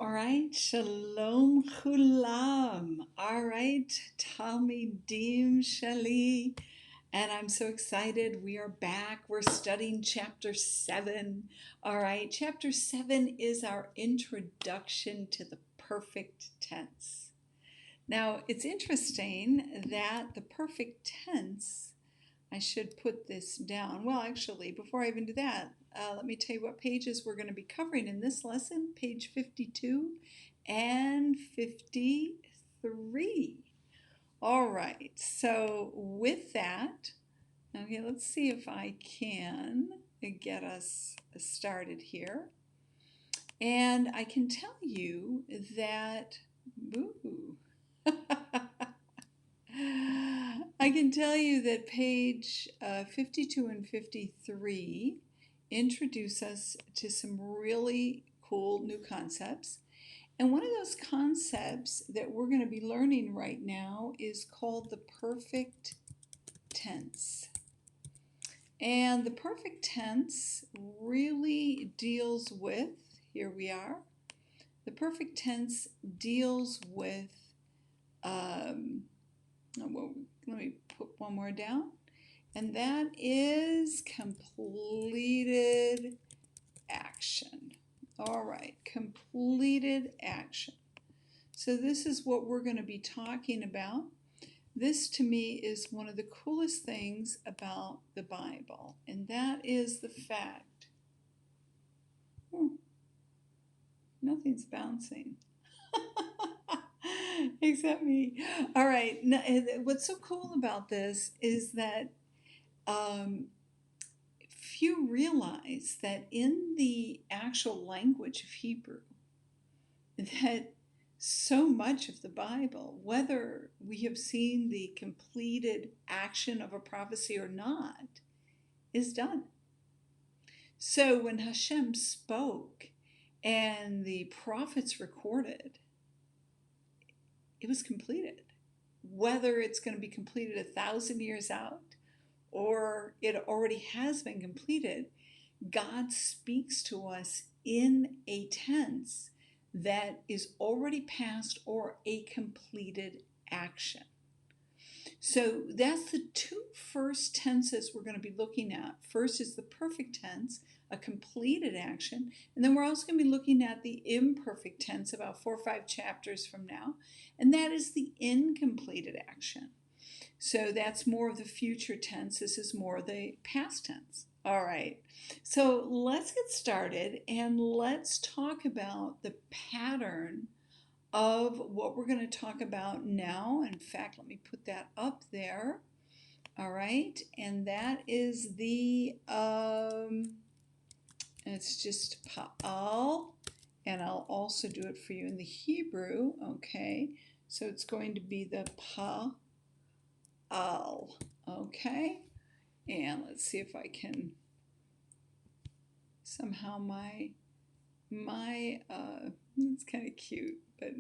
All right, shalom chulam. All right, talmidim shali. And I'm so excited. We are back. We're studying chapter 7. All right, chapter 7 is our introduction to the perfect tense. Now, it's interesting that the perfect tense, I should put this down. Well, actually, before I even do that, let me tell you what pages we're going to be covering in this lesson, page 52 and 53. All right, so with that, okay, let's see if I can get us started here. And I can tell you that, ooh, I can tell you that page 52 and 53 introduce us to some really cool new concepts. And one of those concepts that we're going to be learning right now is called the perfect tense. And the perfect tense really deals with, here we are, the perfect tense deals with, well, let me put one more down, and that is completed action. All right, completed action. So this is what we're going to be talking about. This to me is one of the coolest things about the Bible, and that is the fact, nothing's bouncing. Except me. All right. What's so cool about this is that few realize that in the actual language of Hebrew, that so much of the Bible, whether we have seen the completed action of a prophecy or not, is done. So when Hashem spoke and the prophets recorded, it was completed. Whether it's going to be completed 1,000 years out or it already has been completed, God speaks to us in a tense that is already past or a completed action. So that's the two first tenses we're going to be looking at. First is the perfect tense, a completed action, and then we're also going to be looking at the imperfect tense about 4 or 5 chapters from now, and that is the incompleted action. So that's more of the future tense. This is more the past tense. All right, so let's get started and let's talk about the pattern of what we're going to talk about now. In fact, let me put that up there. All right, and that is the, it's just Paal, and I'll also do it for you in the Hebrew. Okay, so it's going to be the Paal. Okay, and let's see if I can somehow it's kind of cute, but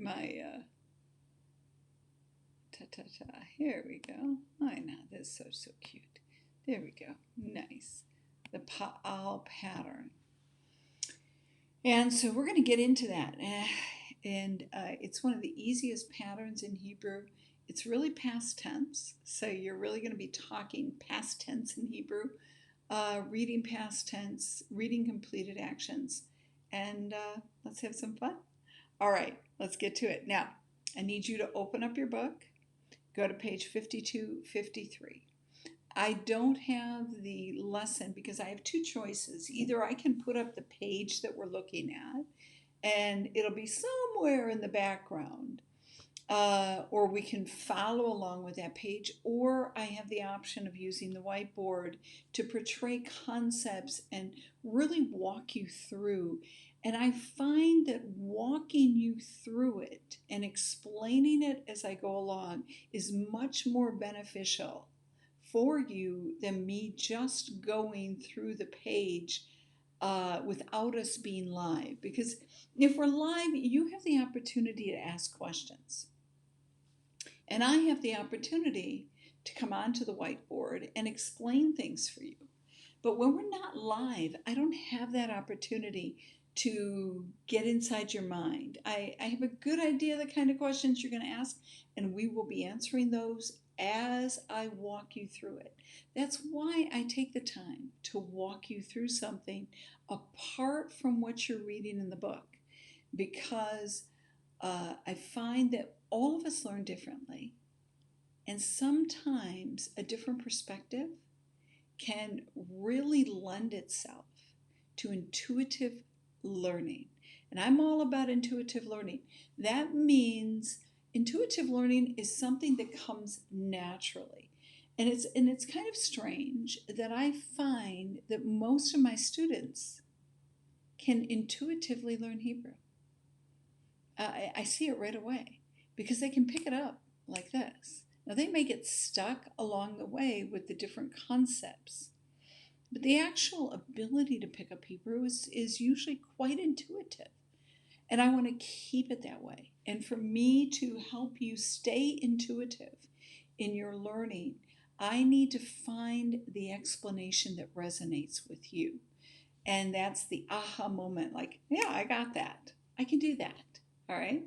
here we go. I know, this is so cute. There we go. Nice. The Paal pattern. And so we're going to get into that. And it's one of the easiest patterns in Hebrew. It's really past tense. So you're really going to be talking past tense in Hebrew, reading past tense, reading completed actions. And let's have some fun. All right, let's get to it. Now, I need you to open up your book. Go to page 52, 53. I don't have the lesson because I have two choices. Either I can put up the page that we're looking at and it'll be somewhere in the background, or we can follow along with that page, or I have the option of using the whiteboard to portray concepts and really walk you through. And I find that walking you through it and explaining it as I go along is much more beneficial for you than me just going through the page without us being live. Because if we're live, you have the opportunity to ask questions. And I have the opportunity to come onto the whiteboard and explain things for you. But when we're not live, I don't have that opportunity to get inside your mind. I have a good idea of the kind of questions you're going to ask, and we will be answering those as I walk you through it. That's why I take the time to walk you through something apart from what you're reading in the book, because I find that all of us learn differently, and sometimes a different perspective can really lend itself to intuitive learning. And I'm all about intuitive learning. That means intuitive learning is something that comes naturally. And it's kind of strange that I find that most of my students can intuitively learn Hebrew. I see it right away because they can pick it up like this. Now, they may get stuck along the way with the different concepts, but the actual ability to pick up Hebrew is usually quite intuitive. And I want to keep it that way. And for me to help you stay intuitive in your learning, I need to find the explanation that resonates with you. And that's the aha moment, like, yeah, I got that. I can do that. All right.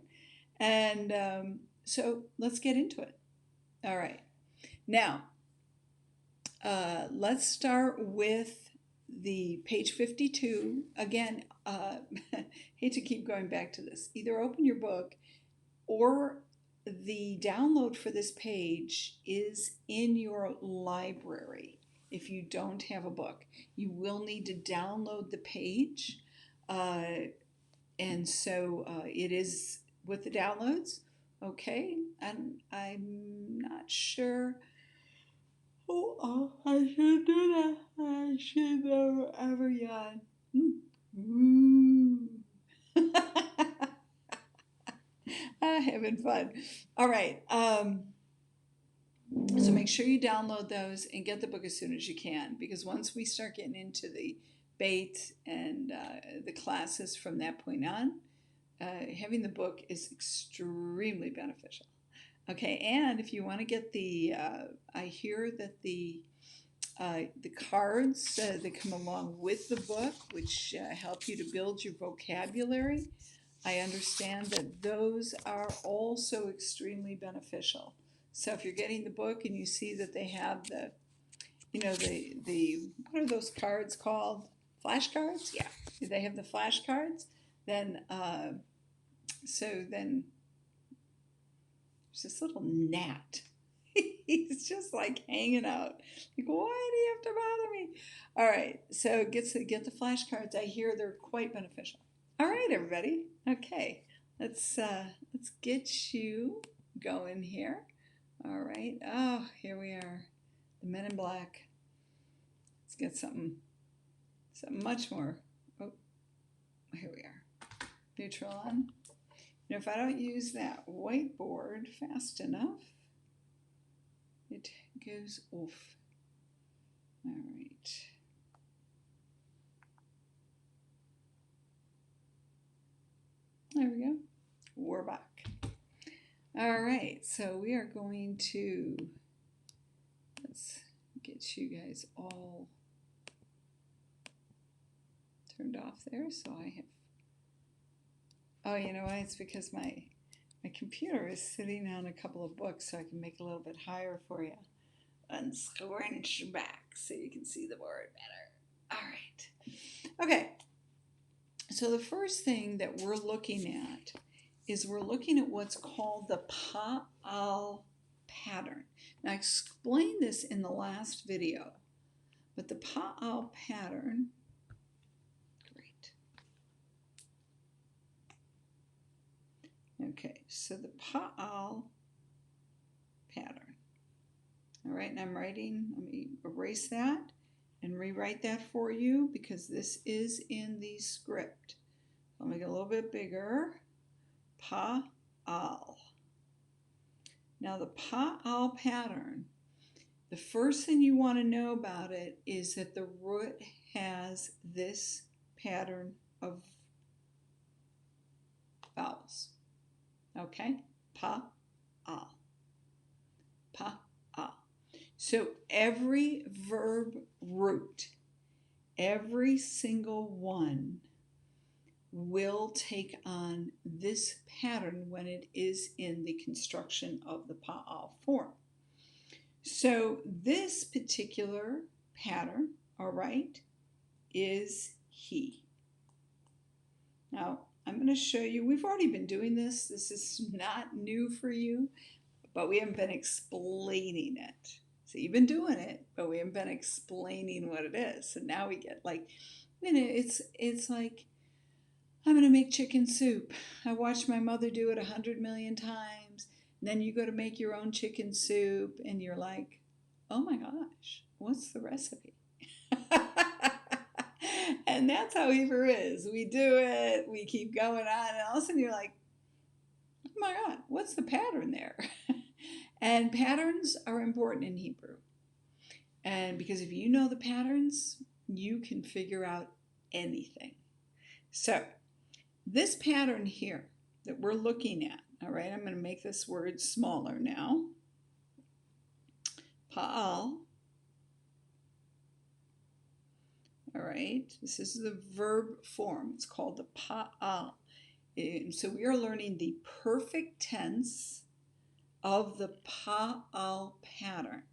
And so let's get into it. All right. Now, let's start with the page 52. Again, hate to keep going back to this. Either open your book, or the download for this page is in your library. If you don't have a book, you will need to download the page. And so it is with the downloads. Okay, and I'm not sure. Oh, I should do that. I should never ever yawn. Having fun. All right. So make sure you download those and get the book as soon as you can, because once we start getting into the bait and the classes from that point on, having the book is extremely beneficial. Okay, and if you want to get I hear that the cards that come along with the book, which help you to build your vocabulary, I understand that those are also extremely beneficial. So if you're getting the book and you see that they have the what are those cards called? Flashcards? Yeah, if they have the flashcards, then then there's this little gnat. He's just like hanging out. Like, why do you have to bother me? All right, so get the flashcards. I hear they're quite beneficial. All right, everybody. Okay, let's get you going here. All right. Oh, here we are. The Men in Black. Let's get something much more. Oh, here we are. Neutral on. If I don't use that whiteboard fast enough, it goes off. All right. There we go. We're back. All right, so we are going to, let's get you guys all turned off there. So I have, oh, you know why? It's because my computer is sitting on a couple of books, so I can make it a little bit higher for you. And scrunch back so you can see the board better. All right. Okay. So the first thing that we're looking at is we're looking at what's called the Paal pattern. Now, I explained this in the last video, but the Paal pattern, great. Okay, so the Paal pattern. All right, and I'm writing, let me erase that and rewrite that for you because this is in the script. I'll make it a little bit bigger. Paal. Now the Paal pattern, the first thing you want to know about it is that the root has this pattern of vowels. Okay? Paal. Paal. So every verb root, every single one will take on this pattern when it is in the construction of the Paal form. So this particular pattern, all right, is he. Now, I'm going to show you, we've already been doing this. This is not new for you, but we haven't been explaining it. So you've been doing it, but we haven't been explaining what it is. So now we get like, it's like, I'm going to make chicken soup. I watched my mother do it 100 million times. And then you go to make your own chicken soup and you're like, oh my gosh, what's the recipe? And that's how Hebrew is. We do it, we keep going on, and all of a sudden you're like, oh my God, what's the pattern there? And patterns are important in Hebrew. And because if you know the patterns, you can figure out anything. So this pattern here that we're looking at, all right, I'm going to make this word smaller now. Paal. All right, this is the verb form. It's called the Paal. And so we are learning the perfect tense of the Paal pattern.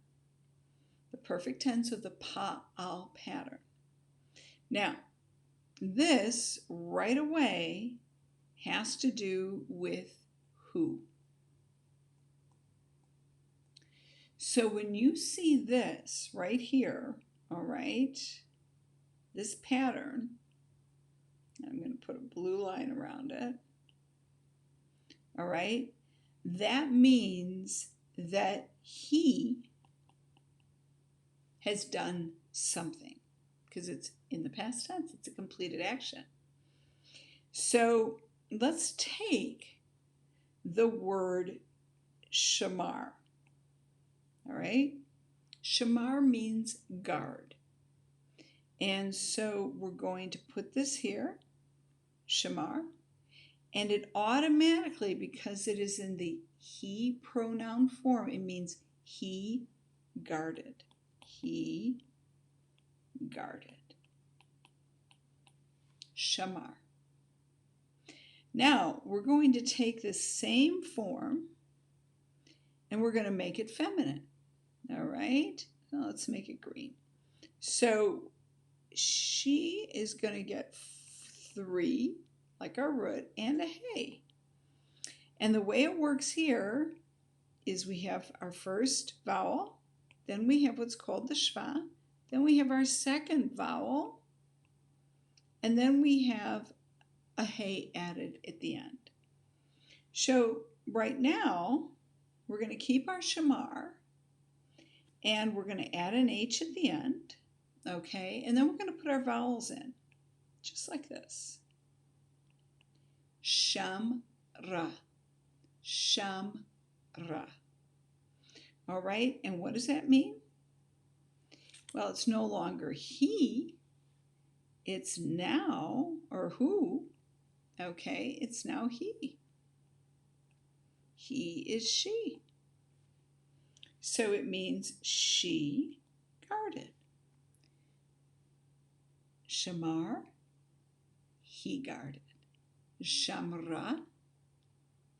The perfect tense of the Paal pattern. Now, this right away has to do with who. So when you see this right here, all right, this pattern, I'm going to put a blue line around it, all right, that means that he has done something because it's in the past tense, it's a completed action. So let's take the word Shomer, all right? Shomer means guard. And so we're going to put this here, Shomer, and it automatically, because it is in the he pronoun form, it means he guarded. He guarded. Shomer. Now we're going to take this same form and we're going to make it feminine. All right, now let's make it green. So she is going to get 3, like our root, and a hey. And the way it works here is we have our first vowel, then we have what's called the shva, then we have our second vowel, and then we have a hey added at the end. So right now, we're going to keep our shamar, and we're going to add an H at the end, okay? And then we're going to put our vowels in, just like this. Shamra, shamra. All right, and what does that mean? Well, it's no longer he, it's now, or who, okay, it's now he. He is she. So it means she guarded. Shamar, he guarded. Shamra,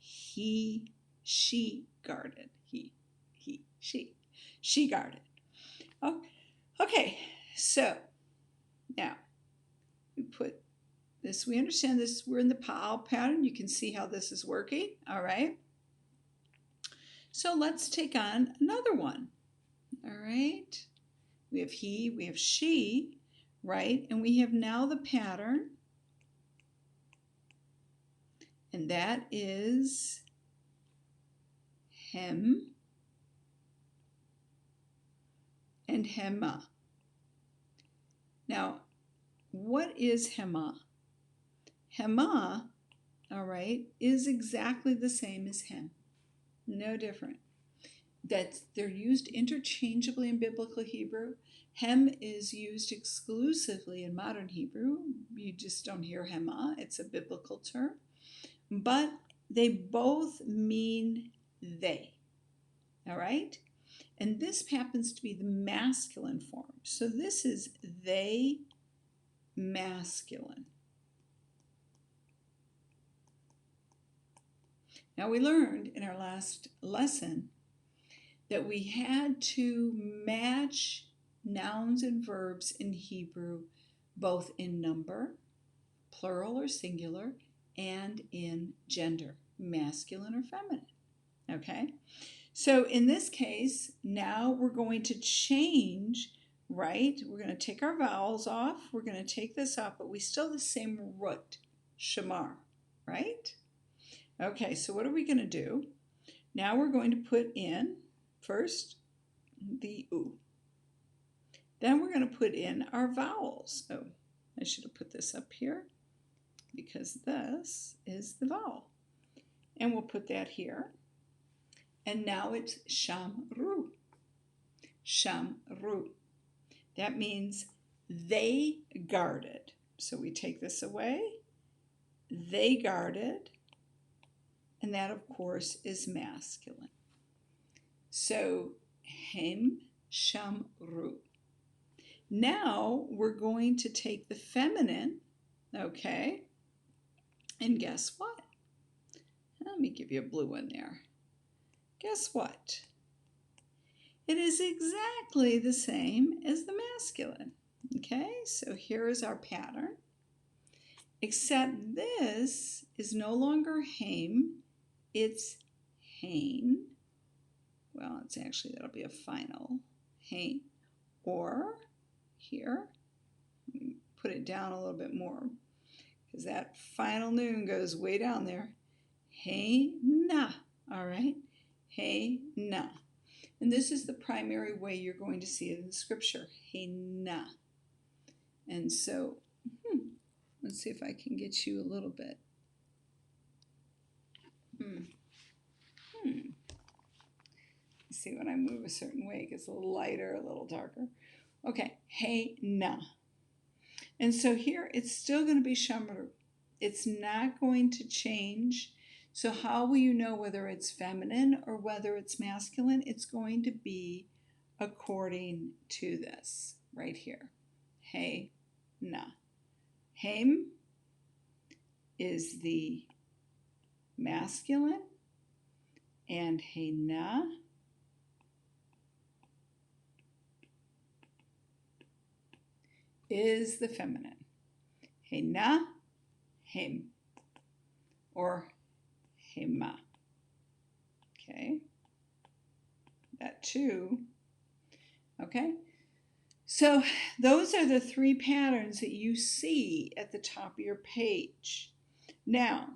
she guarded. She guarded. Oh, okay, so now we put this, we understand this, we're in the Paal pattern. You can see how this is working, all right? So let's take on another one, all right? We have he, we have she, right? And we have now the pattern, and that is hem and hema. Now, what is hema? Hema, all right, is exactly the same as hem. No different. They're used interchangeably in biblical Hebrew. Hem is used exclusively in modern Hebrew. You just don't hear hema. It's a biblical term. But they both mean they. All right? And this happens to be the masculine form. So this is they masculine. Now we learned in our last lesson that we had to match nouns and verbs in Hebrew both in number, plural or singular, and in gender, masculine or feminine. Okay? So in this case, now we're going to change, right? We're going to take our vowels off. We're going to take this off, but we still have the same root, Shomer, right? Okay, so what are we going to do? Now we're going to put in, first, the U. Then we're going to put in our vowels. Oh, I should have put this up here because this is the vowel. And we'll put that here. And now it's Shamru. Shamru. That means they guarded. So we take this away. They guarded. And that, of course, is masculine. So, Hem Shamru. Now we're going to take the feminine, okay? And guess what? Let me give you a blue one there. Guess what? It is exactly the same as the masculine. Okay, so here is our pattern. Except this is no longer Haim, it's Hain. Well, it's actually, that'll be a final Hain. Or here, let me put it down a little bit more because that final noon goes way down there. Haina, all right? Haina. And this is the primary way you're going to see it in the scripture. Haina. And so, let's see if I can get you a little bit. Let's see when I move a certain way, it gets a little lighter, a little darker. Okay, Haina. And so here it's still going to be Shamru. It's not going to change. So how will you know whether it's feminine or whether it's masculine? It's going to be according to this right here. Hey, na. Haim is the masculine and hey, na is the feminine. Hey, na, him, or hema. Okay, that too. Okay, so those are the three patterns that you see at the top of your page. Now,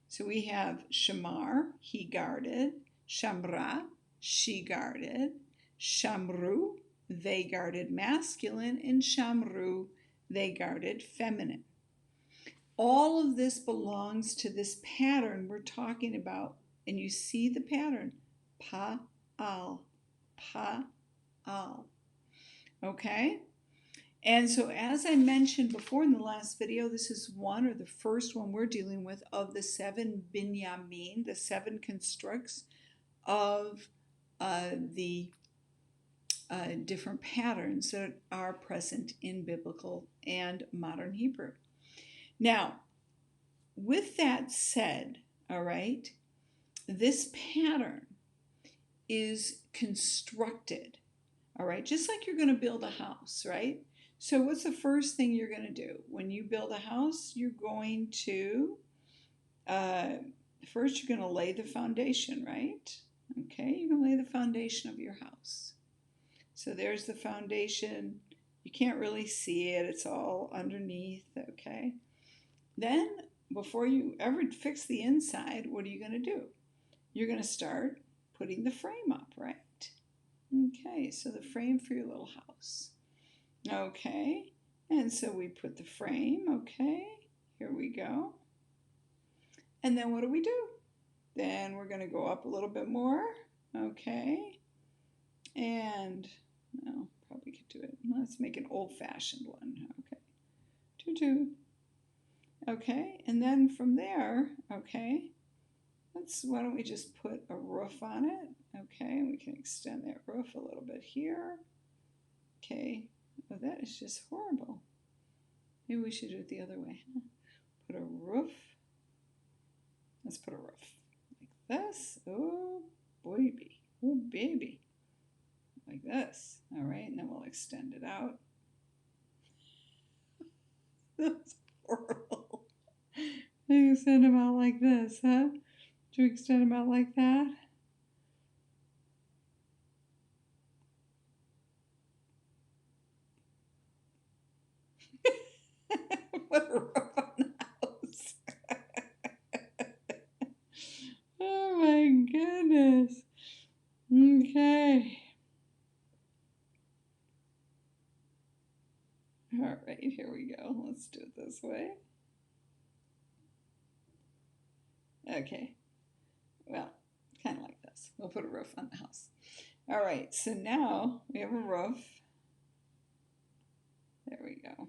so we have Shamar, he guarded, Shamra, she guarded, Shamru, they guarded masculine, and Shamru, they guarded feminine. All of this belongs to this pattern we're talking about, and you see the pattern, Paal, Paal. Okay? And so as I mentioned before in the last video, this is one, or the first one we're dealing with, of the 7 binyamin, the 7 constructs of the different patterns that are present in biblical and modern Hebrew. Now, with that said, all right, this pattern is constructed, all right, just like you're going to build a house, right? So what's the first thing you're going to do? When you build a house, you're going to, first you're going to lay the foundation, right? Okay, you're going to lay the foundation of your house. So there's the foundation. You can't really see it. It's all underneath, okay? Then, before you ever fix the inside, what are you going to do? You're going to start putting the frame up, right? Okay, so the frame for your little house. Okay, and so we put the frame, okay, here we go. And then what do? Then we're going to go up a little bit more, okay, and, well, probably could do it. Let's make an old-fashioned one, okay, two. Okay, and then from there, okay, why don't we just put a roof on it, okay, and we can extend that roof a little bit here, okay. Oh, that is just horrible. Maybe we should do it the other way. Put a roof. Let's put a roof. this. Oh, baby. Oh, baby. Like this. All right, and then we'll extend it out. That's horrible. You extend them out like this, huh? Do you extend them out like that? What a roof on the house. Oh my goodness. Okay. All right, here we go. Let's do it this way. Okay. Well, kind of like this. We'll put a roof on the house. All right, so now we have a roof. There we go.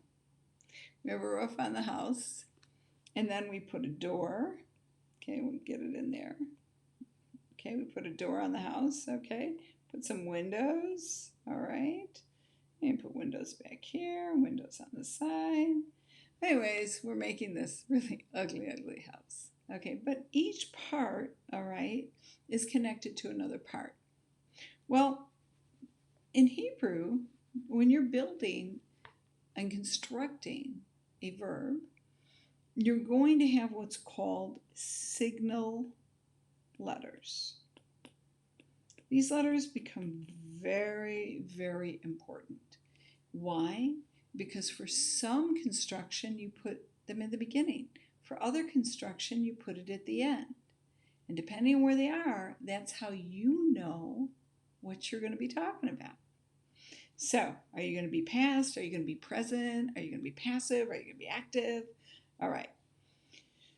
We have a roof on the house, and then we put a door. Okay, we'll get it in there. Okay, we put a door on the house. Okay, put some windows. All right, and put windows back here, windows on the side. Anyways, we're making this really ugly house. Okay, but each part, all right, is connected to another part. Well, in Hebrew, when you're building and constructing a verb, you're going to have what's called signal letters. These letters become very, very important. Why? Because for some construction, you put them in the beginning. For other construction, you put it at the end. And depending on where they are, that's how you know what you're going to be talking about. So, are you going to be past? Are you going to be present? Are you going to be passive? Are you going to be active? All right.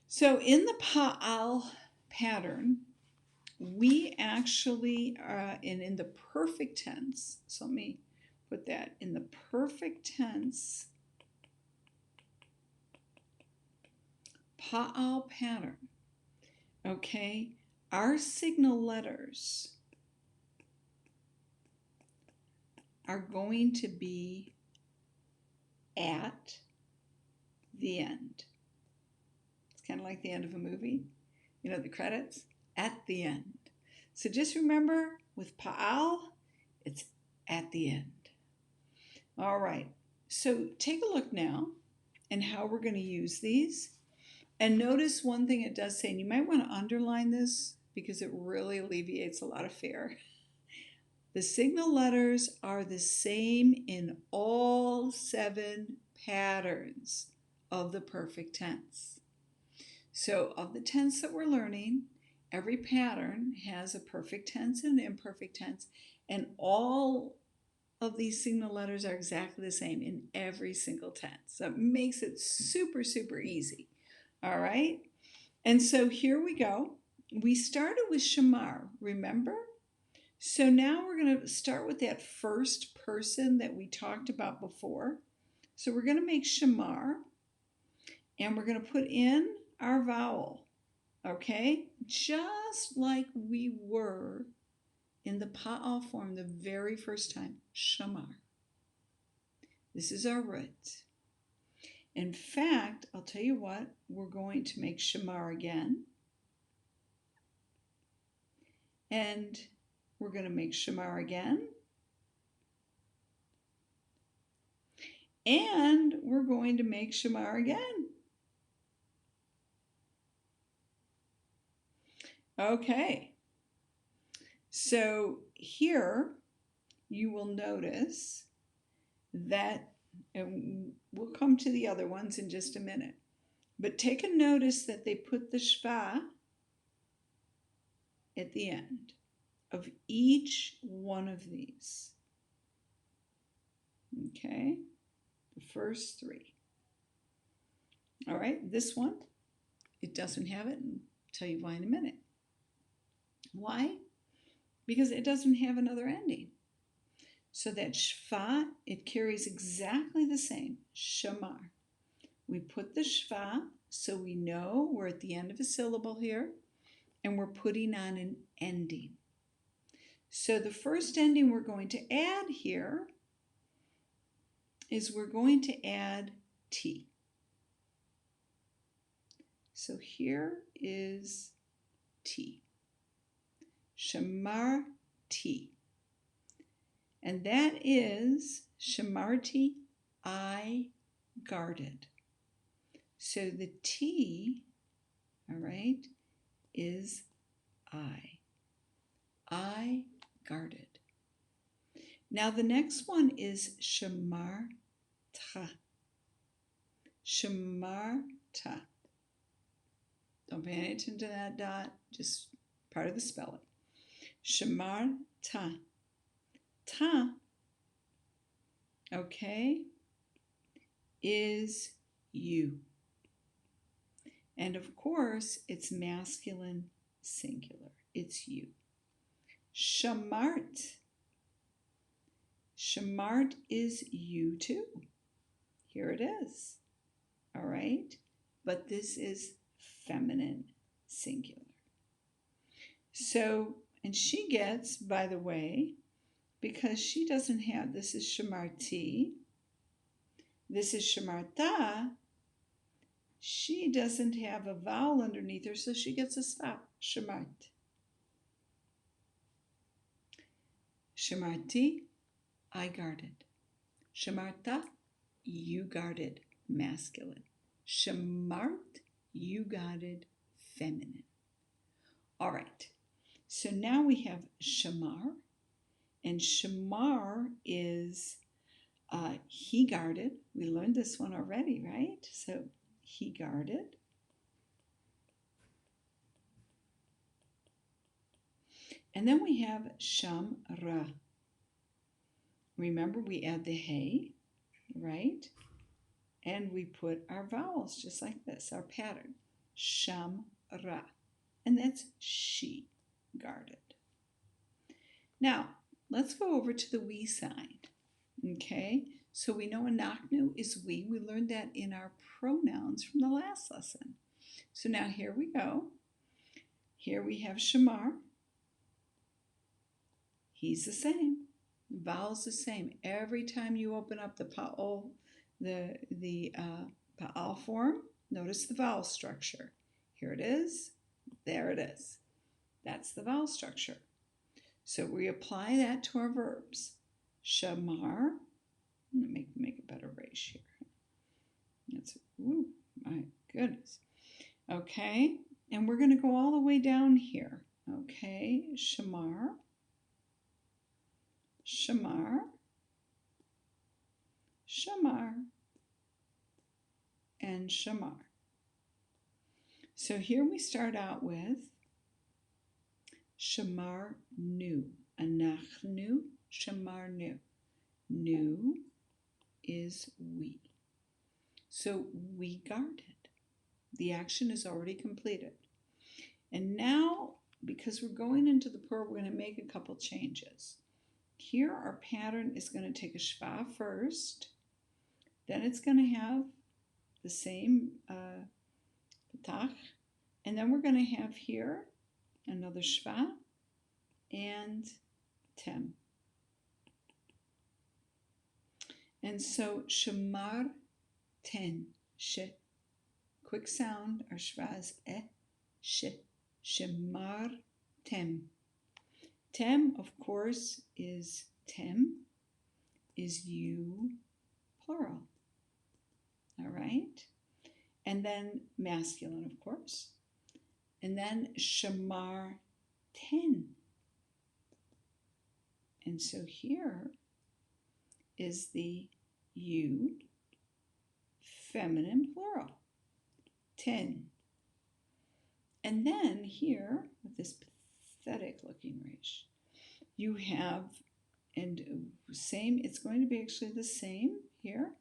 So, in the Paal pattern, we actually are in the perfect tense. So, let me put that in the perfect tense. Paal pattern. Okay, our signal letters are going to be at the end. It's kind of like the end of a movie. You know, the credits at the end. So just remember with Paal, it's at the end. All right, so take a look now and how we're going to use these. And notice one thing it does say, and you might want to underline this because it really alleviates a lot of fear. The signal letters are the same in all 7 patterns of the perfect tense. So of the tense that we're learning, every pattern has a perfect tense and an imperfect tense, and all of these signal letters are exactly the same in every single tense. So it makes it super, super easy. All right? And so here we go. We started with Shomer, remember? So now we're going to start with that first person that we talked about before. So we're going to make Shomer, and we're going to put in our vowel, okay? Just like we were in the Paal form the very first time, Shomer. This is our root. In fact, I'll tell you what, we're going to make Shomer again. And we're going to make Shomer again. And we're going to make Shomer again. Okay. So here you will notice that, and we'll come to the other ones in just a minute, but take a notice that they put the shva at the end of each one of these. Okay, the first 3. All right, this one, it doesn't have it, and I'll tell you why in a minute. Why? Because it doesn't have another ending. So that shva, it carries exactly the same, Shomer. We put the shva so we know we're at the end of a syllable here, and we're putting on an ending. So the first ending we're going to add here is we're going to add T. So here is T. Shomarti. And that is Shomarti, I guarded. So the T, all right, is I. I guarded. Now the next one is Shomarta. Shomarta. Don't pay any attention to that dot, just part of the spelling. Shomarta. Ta, okay, is you. And of course, it's masculine singular. It's you. Shamart. Shamart is you too. Here it is. All right. But this is feminine singular. So, and she gets, by the way, because she doesn't have, this is Shamarti, this is Shamarta, she doesn't have a vowel underneath her, so she gets a stop, Shamart. Shamarti, I guarded. Shamarta, you guarded, masculine. Shamart, you guarded, feminine. All right, so now we have Shamar, and Shamar is he guarded. We learned this one already, right? So he guarded. And then we have Shamra. Remember, we add the hey, right? And we put our vowels just like this, our pattern. Shamra. And that's she guarded. Now, let's go over to the we side. Okay, so we know anaknu is we. We learned that in our pronouns from the last lesson. So now here we go. Here we have Shamar. He's the same. The vowel's the same. Every time you open up the Paal, Paal form, notice the vowel structure. Here it is. There it is. That's the vowel structure. So we apply that to our verbs. Shamar. Let me make a better ratio. That's, ooh, my goodness. Okay, and we're going to go all the way down here. Okay, Shamar, Shamar, Shamar, and Shamar. So here we start out with Shamar nu, anachnu, Shamar nu. Nu is we. So we guarded. The action is already completed. And now, because we're going into the purr, we're going to make a couple changes. Here our pattern is going to take a shva first. Then it's going to have the same patach. And then we're going to have here another shva and tem. And so shamar ten, sh. Quick sound, our shva is sh. Shamar tem. Tem, of course, is tem, is you, plural. All right? And then masculine, of course. And then shamar ten. And so here is the you, feminine plural, 10. And then here, with this pathetic looking resh, you have, and same, it's going to be actually the same here,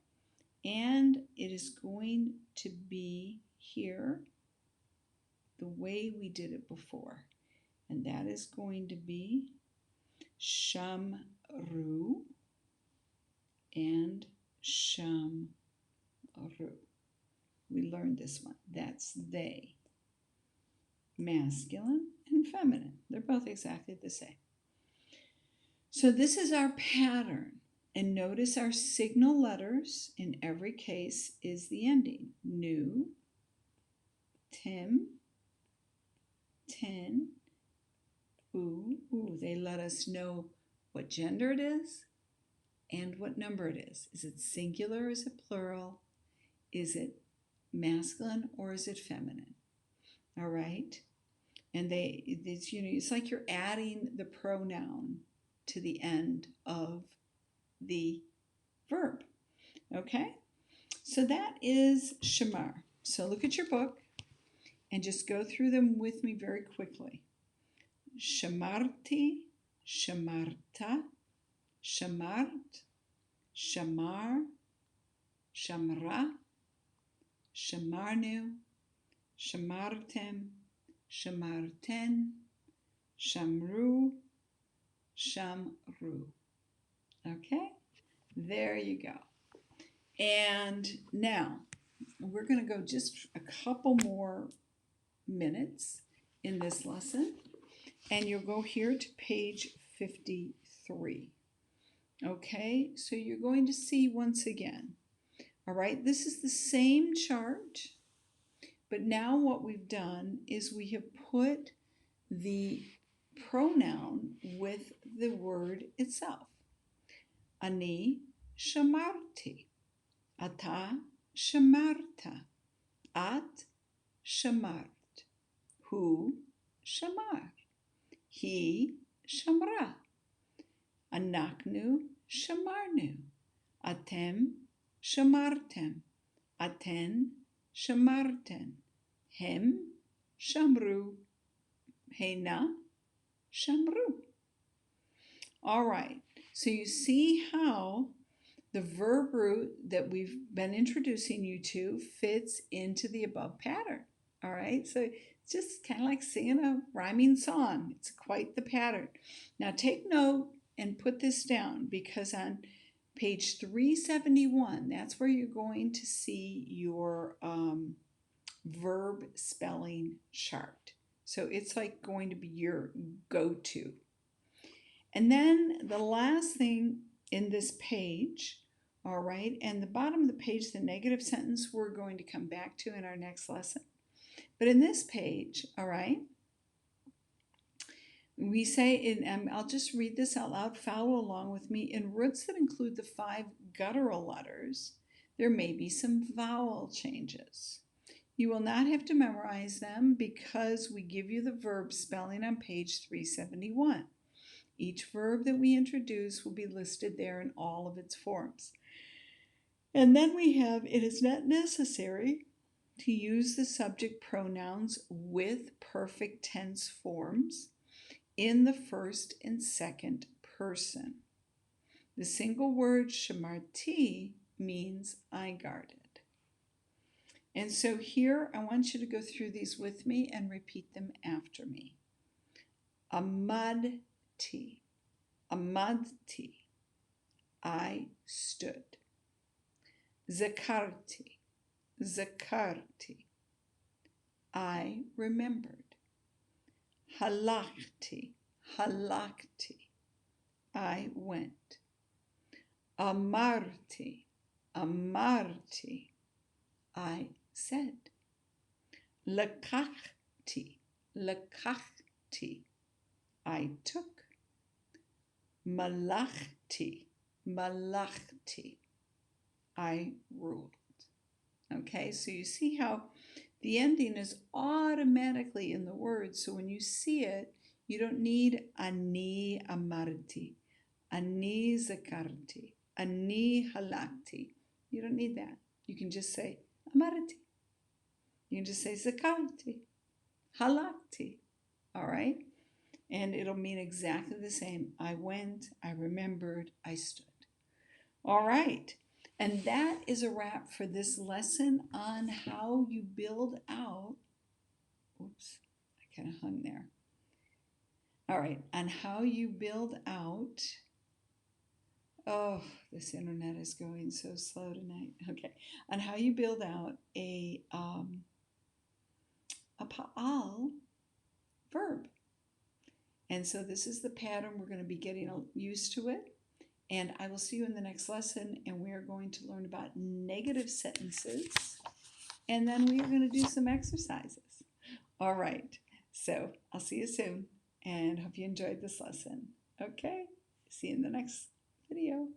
and it is going to be here the way we did it before. And that is going to be shamru and shamru. We learned this one. That's they. Masculine and feminine. They're both exactly the same. So this is our pattern. And notice our signal letters in every case is the ending. Nu, tim, ten, Ooh, they let us know what gender it is and what number it is. Is it singular? Is it plural? Is it masculine or is it feminine? All right. And it's like you're adding the pronoun to the end of the verb. Okay. So that is Shomer. So look at your book and just go through them with me very quickly. Shamarti, shamarta, shamart, shamar, shamra, shamarnu, shamartem, shamarten, shamru, shamru. Okay, there you go. And now we're going to go just a couple more minutes in this lesson, and you'll go here to page 53. Okay, so you're going to see once again. All right, this is the same chart, but now what we've done is we have put the pronoun with the word itself. Ani shamarti. Ata shamarta. At shamart. Hu shamar. He shamra. Anaknu shamarnu. Atem shamartem. Aten shamarten. Hem shamru. Hena shamru. All right, so you see how the verb root that we've been introducing you to fits into the above pattern. All right, so it's just kind of like singing a rhyming song. It's quite the pattern. Now take note and put this down, because on page 371, that's where you're going to see your verb spelling chart. So it's like going to be your go-to. And then the last thing in this page, all right, and the bottom of the page, the negative sentence, we're going to come back to in our next lesson. But in this page, all right, we say, I'll just read this out loud, follow along with me. In roots that include the 5 guttural letters, there may be some vowel changes. You will not have to memorize them because we give you the verb spelling on page 371. Each verb that we introduce will be listed there in all of its forms. And then we have, it is not necessary to use the subject pronouns with perfect tense forms in the first and second person. The single word shamarti means I guarded. And so here I want you to go through these with me and repeat them after me. Amadti, amadti, I stood. Zakarti, zakarti, I remembered. Halakti, halakti, I went. Amarti, amarti, I said. Lakachti, lakachti, I took. Malachti, malachti, I ruled. Okay, so you see how the ending is automatically in the word. So when you see it, you don't need ani amarti, ani zakarti, ani halakti. You don't need that. You can just say amarti. You can just say zakarti, halakti. All right? And it'll mean exactly the same. I went, I remembered, I stood. All right. And that is a wrap for this lesson on how you build out, oops, I kind of hung there. All right, on how you build out, oh, this internet is going so slow tonight. Okay, on how you build out a Paal verb. And so this is the pattern. We're going to be getting used to it. And I will see you in the next lesson, and we are going to learn about negative sentences, and then we are going to do some exercises. All right, so I'll see you soon, and hope you enjoyed this lesson. Okay, see you in the next video.